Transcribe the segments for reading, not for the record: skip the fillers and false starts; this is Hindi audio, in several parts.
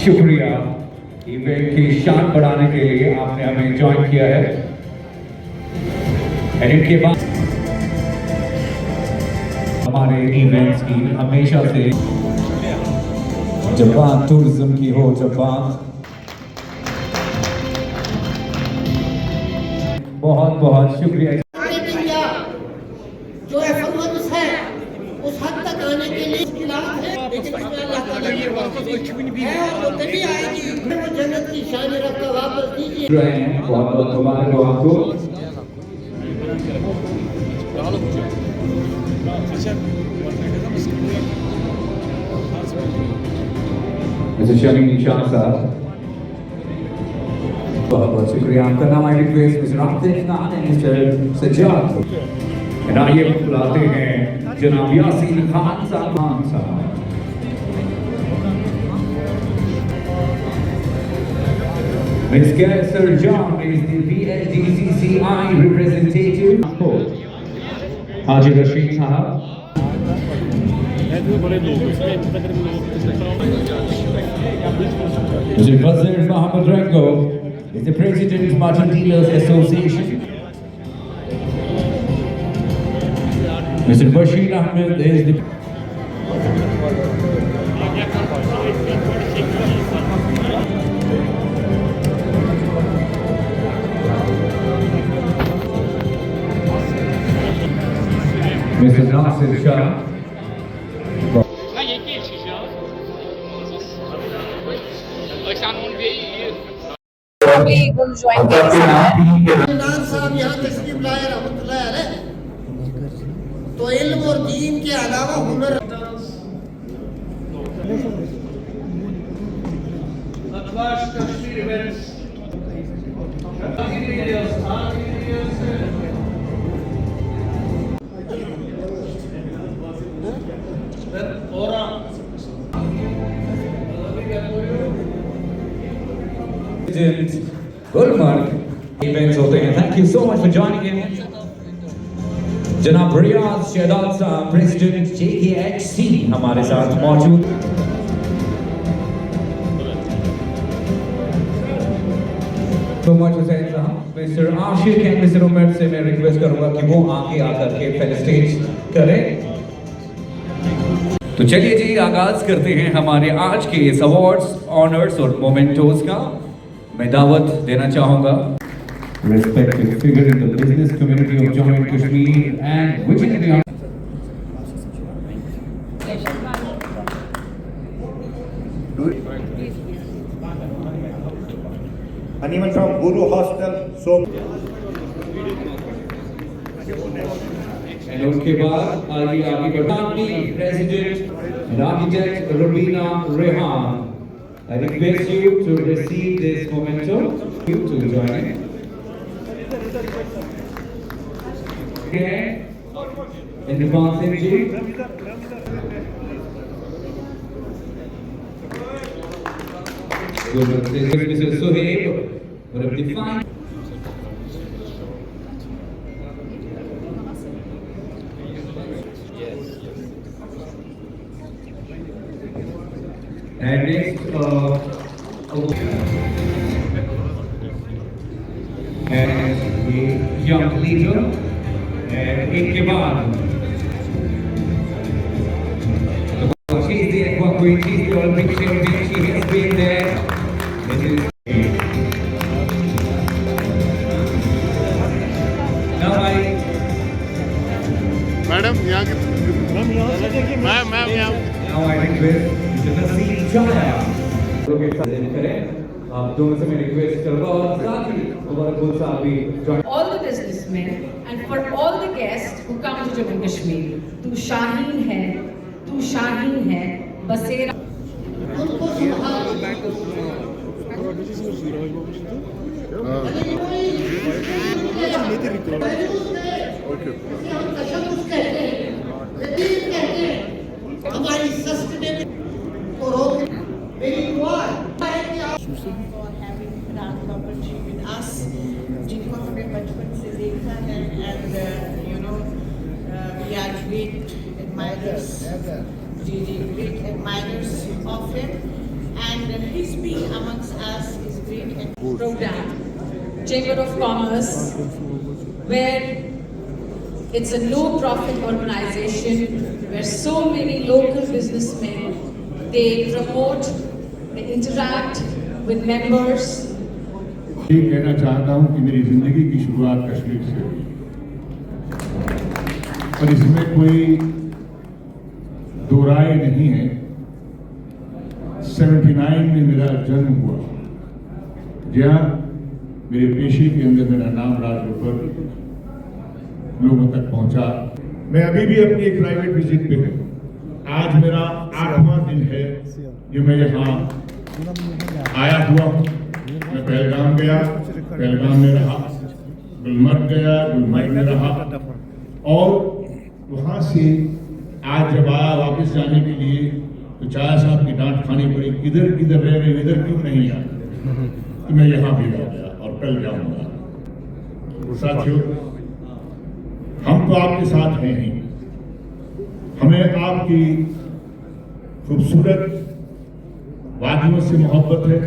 शुक्रिया इवेंट की शान बढ़ाने के लिए आपने हमें ज्वाइन किया है। और इनके बाद हमारे इवेंट्स की हमेशा से जब बात टूरिज्म की हो, जब बात बहुत बहुत शुक्रिया। जो एफएमएस है उस हद तक आने के लिए मुश्किलात है, लेकिन इसमें अल्लाह ताला ये है और वो तभी आएगी वो जन्नत की शान रफ्ता वापस कीजिए। बहुत बहुत मुबारक हो आपको। मिस्टर शमीम निशान साहब, बहुत बहुत शुक्रिया आपका। नाम I request mister Atif Khan and mister Sajjad. आइए बुलाते हैं जनाब यासीन खान साहब। Ms. Sir John is the BSDCCI representative. Haji Rashid Sahab. Mr. Fazil Mohammed Rango is the President of Mutton Dealers Association. Mr. Bashir Ahmed is the Mr. Nasir Shah. तो इल्म और दीन के अलावा हुनर गुलमर्ग इवेंट्स होते हैं। Thank you so much for joining in. जनाब रियाज शहदाद साहब प्रेसिडेंट JKHC हमारे साथ मौजूद। तो much Hussain sahab, mister Ashiq and mister Umar से मैं रिक्वेस्ट करूंगा कि वो आगे आकर के फेलिसिटेट करें। तो चलिए जी, आगाज करते हैं हमारे आज के इस अवार्ड्स, ऑनर्स और मोमेंटोस का। मैं दावत देना चाहूंगा respected figure in the business community of Jammu and Kashmir and within the anyone from Guru Hostel, so and उनके बाद आगे बढ़ानी President and Architect Rubina Rehan. I request you to receive this memento. You to join in. And Irfan Singh ji. Mr. Suhaib would have defined. And next, and the young leader, and इनके बाद she's the Aquaqueen, she's the Olympic champion, she has been there. Now madam यहाँ के मैम यहाँ now I request Mr. Naseem Chaya लोग एक साथ करें। आप दोनों से मैं रिक्वेस्ट करूँगा और साथ ही हमारा गुल साहब भी join. All the businessmen and for all the guests who come to Jammu and Kashmir, तू शाहीन है, बसेरा। हमारी सस्टेनेबिलिटी को रोक मेरी दुआ for having Pradhan Babaji with us, जिनको हमें बचपन से देखा है, and we are great admirers, great admirers of him, and his program, Chamber of Commerce, where it's a no-profit organization where so many local businessmen, they promote, they interact with members. ये कहना चाहता हूँ कि मेरी जिंदगी की शुरुआत कश्मीर से हुई और इसमें कोई दो राय नहीं है। 79 में मेरा जन्म हुआ, जहाँ मेरे पेशे के अंदर मेरा नाम राज्य पर लोगों तक पहुंचा। मैं अभी भी अपनी एक प्राइवेट विजिट पे हूँ। आज मेरा 8वां दिन है जो मैं यहाँ आया हुआ हूँ। मैं पहलगाम गया, पहलगाम में रहा, गुलमर्ग गया, गुलमर्ग में रहा और वहाँ से आज जब आया वापस जाने के लिए तो चाचा साहब की डांट खानी पड़ी, किधर किधर रह रहे, इधर क्यों नहीं आए। तो मैं यहाँ भी आ गया और कल जाऊँगा। साथियों, हम तो आपके साथ हैं ही, हमें आपकी खूबसूरत वादियों से मोहब्बत है,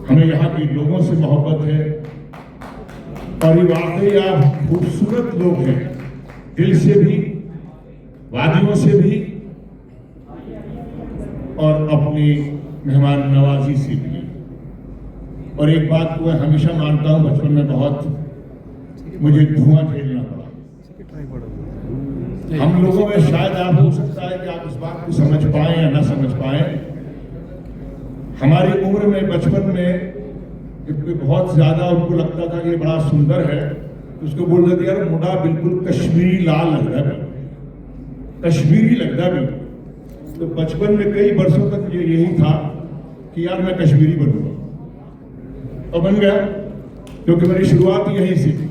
हमें यहाँ के लोगों से मोहब्बत है और ये वाकई आप खूबसूरत लोग हैं, दिल से भी, वादियों से भी और अपनी मेहमान नवाजी से भी। और एक बात को मैं हमेशा मानता हूँ, बचपन में बहुत मुझे धुआं झेलना पड़ा। हम लोगों में शायद आप हो सकता है कि आप इस बात को समझ पाए या ना समझ पाए। हमारी उम्र में बचपन में बहुत ज्यादा उनको लगता था कि ये बड़ा सुंदर है, तो उसको बोल देते यार मुंडा बिल्कुल कश्मीरी लाल लग रहा है, कश्मीरी लग रहा है बिल्कुल। तो बचपन में कई वर्षों तक ये यही था कि यार मैं कश्मीरी बनूंगा और बन गया, क्योंकि मेरी शुरुआत यहीं से थी।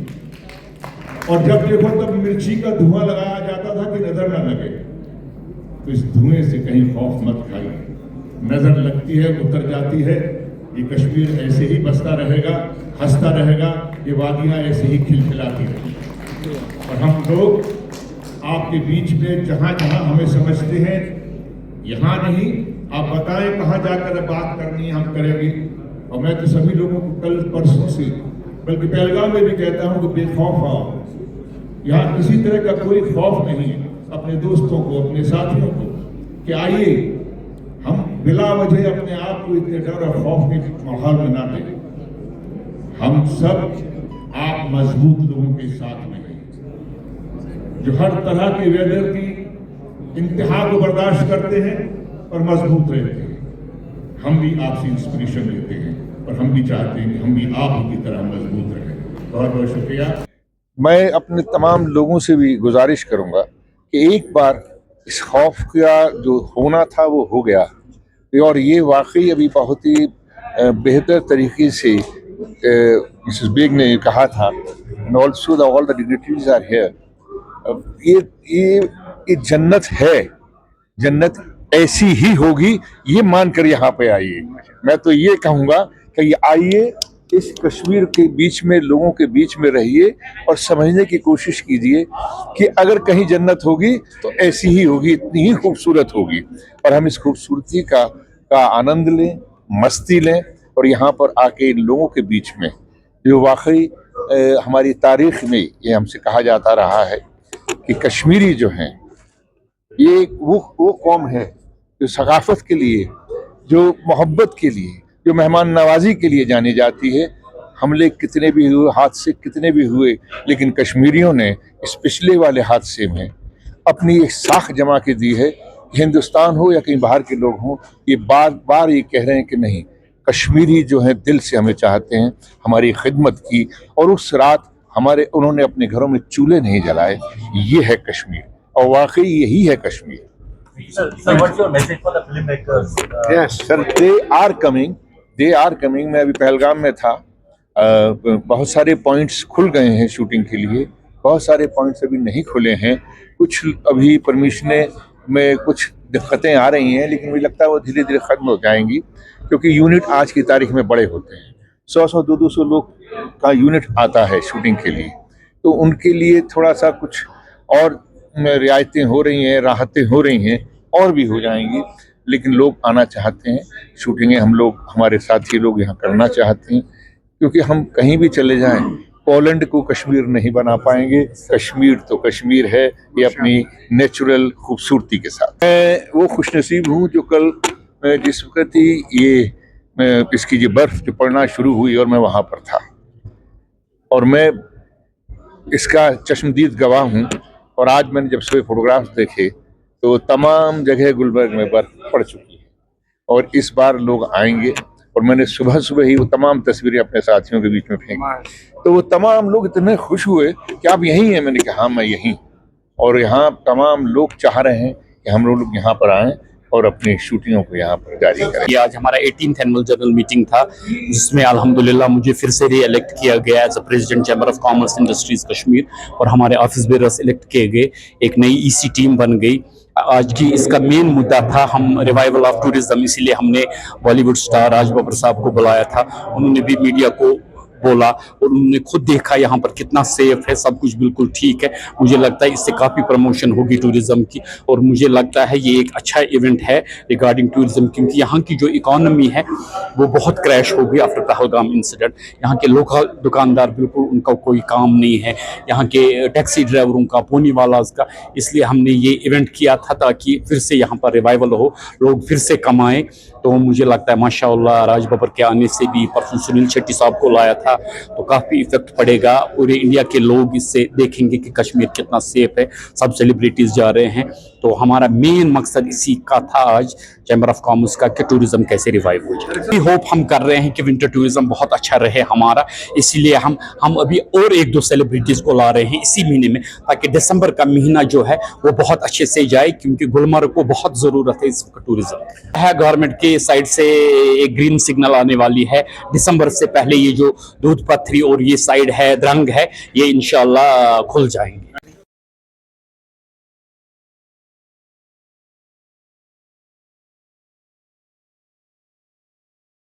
और जब देखो तब मिर्ची का धुआं लगाया जाता था कि नजर ना लगे, तो इस धुएं से कहीं खौफ मत खाइए, नजर लगती है उतर जाती है। ये कश्मीर ऐसे ही बसता रहेगा, हंसता रहेगा, ये वादियां ऐसे ही खिलखिलाती रहेंगी। और हम लोग आपके बीच में जहां जहां हमें समझते हैं, यहाँ नहीं, आप बताएं कहाँ जाकर बात करनी है, हम करेंगे। और मैं तो सभी लोगों को कल परसों से, बल्कि पहलगाम में भी कहता हूँ कि बेखौफ आओ। यहाँ किसी तरह का कोई खौफ नहीं है। अपने दोस्तों को, अपने साथियों को कि आइए हम बिला वजह अपने आप को इतने डर और खौफ के माहौल में ना दें। हम सब आप मजबूत लोगों के साथ में हैं, जो हर तरह के वेदर की इंतहा को बर्दाश्त करते हैं और मजबूत रहते हैं। हम भी आपसे इंस्पिरेशन लेते हैं और हम भी चाहते हैं कि हम भी आप की तरह मजबूत रहें। बहुत बहुत शुक्रिया। मैं अपने तमाम लोगों से भी गुजारिश करूंगा कि एक बार इस खौफ का जो होना था वो हो गया, और ये वाकई अभी बहुत ही बेहतर तरीके से मिसेस बेग ने कहा था, and also all the dignitaries are here. ये जन्नत है, जन्नत ऐसी ही होगी, ये मानकर यहाँ पे आइए। मैं तो ये कहूँगा कि ये आइए, इस कश्मीर के बीच में, लोगों के बीच में रहिए और समझने की कोशिश कीजिए कि अगर कहीं जन्नत होगी तो ऐसी ही होगी, इतनी ही खूबसूरत होगी। और हम इस खूबसूरती का आनंद लें, मस्ती लें और यहाँ पर आके इन लोगों के बीच में, जो वाकई हमारी तारीख में ये हमसे कहा जाता रहा है कि कश्मीरी जो हैं ये वो कौम है जो सकाफत के लिए, जो मोहब्बत के लिए, जो मेहमान नवाजी के लिए जानी जाती है। हमले कितने भी हुए, हादसे कितने भी हुए, लेकिन कश्मीरियों ने इस पिछले वाले हादसे में अपनी एक साख जमा के दी है। हिंदुस्तान हो या कहीं बाहर के लोग हों, ये बार बार ये कह रहे हैं कि नहीं, कश्मीरी जो है दिल से हमें चाहते हैं, हमारी खिदमत की। और उस रात उन्होंने अपने घरों में चूल्हे नहीं जलाए। ये है कश्मीर और वाकई यही है Kashmir. Sir, what's your message for the filmmakers? Yes, sir, they are coming. मैं अभी पहलगाम में था, बहुत सारे पॉइंट्स खुल गए हैं शूटिंग के लिए, बहुत सारे पॉइंट्स अभी नहीं खुले हैं। कुछ अभी परमिशनें में कुछ दिक्कतें आ रही हैं, लेकिन मुझे लगता है वो धीरे धीरे ख़त्म हो जाएंगी, क्योंकि यूनिट आज की तारीख में बड़े होते हैं। 100-100, 200 लोग का यूनिट आता है शूटिंग के लिए, तो उनके लिए थोड़ा सा कुछ और रियायतें हो रही हैं, राहतें हो रही हैं, और भी हो जाएंगी। लेकिन लोग आना चाहते हैं, शूटिंगें हम लोग, हमारे साथी लोग यहाँ करना चाहते हैं, क्योंकि हम कहीं भी चले जाएं पोलैंड को कश्मीर नहीं बना पाएंगे। कश्मीर तो कश्मीर है, ये अपनी नेचुरल खूबसूरती के साथ। मैं वो खुशनसीब हूँ जो कल जिस वक्त ही ये इसकी जो बर्फ जो पड़ना शुरू हुई और मैं वहाँ पर था, और मैं इसका चश्मदीद गवाह हूँ। और आज मैंने जब सुबह फोटोग्राफ्स देखे तो तमाम जगह गुलबर्ग में बर्फ पड़ चुकी है, और इस बार लोग आएंगे। और मैंने सुबह सुबह ही वो तमाम तस्वीरें अपने साथियों के बीच में फेंकी, तो वो तमाम लोग इतने खुश हुए कि आप यहीं हैं। मैंने कहा हाँ मैं यहीं, और यहाँ तमाम लोग चाह रहे हैं कि हम लोग यहाँ पर आएं और अपनी शूटिंगों को यहाँ पर जारी करें। ये आज हमारा 18th एनुअल जनरल मीटिंग था, जिसमें अल्हम्दुलिल्लाह मुझे फिर से री इलेक्ट किया गया as a president chamber of commerce industries Kashmir, और हमारे ऑफिस बेरर्स इलेक्ट किए गए, एक नई ईसी टीम बन गई। आज की इसका मेन मुद्दा था हम रिवाइवल ऑफ टूरिज्म, इसीलिए हमने बॉलीवुड स्टार राज बब्बर साहब को बुलाया था। उन्होंने भी मीडिया को बोला और उन्होंने खुद देखा यहाँ पर कितना सेफ है, सब कुछ बिल्कुल ठीक है। मुझे लगता है इससे काफ़ी प्रमोशन होगी टूरिज्म की, और मुझे लगता है ये एक अच्छा इवेंट है रिगार्डिंग टूरिज्म, क्योंकि यहाँ की जो इकॉनमी है वो बहुत क्रैश हो गई आफ्टर पहलगाम इंसिडेंट। यहाँ के लोकल दुकानदार बिल्कुल उनका कोई काम नहीं है, यहाँ के टैक्सी ड्राइवरों का, पोनी वालाज का। इसलिए हमने ये इवेंट किया था ताकि फिर से यहाँ पर रिवाइवल हो, लोग फिर से कमाएं। तो मुझे लगता है माशाअल्लाह राज बब्बर के आने से भी, परसों सुनील शेट्टी साहब को लाया था, तो काफ़ी इफेक्ट पड़ेगा। पूरे इंडिया के लोग इससे देखेंगे कि कश्मीर कितना सेफ है, सब सेलिब्रिटीज़ जा रहे हैं। तो हमारा मेन मकसद इसी का था आज चैम्बर ऑफ कॉमर्स का कि टूरिज्म कैसे रिवाइव हो जाए। होप हम कर रहे हैं कि विंटर टूरिज्म बहुत अच्छा रहे हमारा, इसीलिए हम अभी और 1-2 सेलिब्रिटीज़ को ला रहे हैं इसी महीने में, ताकि दिसंबर का महीना जो है वो बहुत अच्छे से जाए, क्योंकि गुलमर्ग को बहुत ज़रूरत है इस वक्त टूरिज्म है। गवर्नमेंट के साइड से एक ग्रीन सिग्नल आने वाली है दिसंबर से पहले। ये जो दूध पथरी और ये साइड है द्रंग है, ये इंशाल्लाह खुल जाएंगे।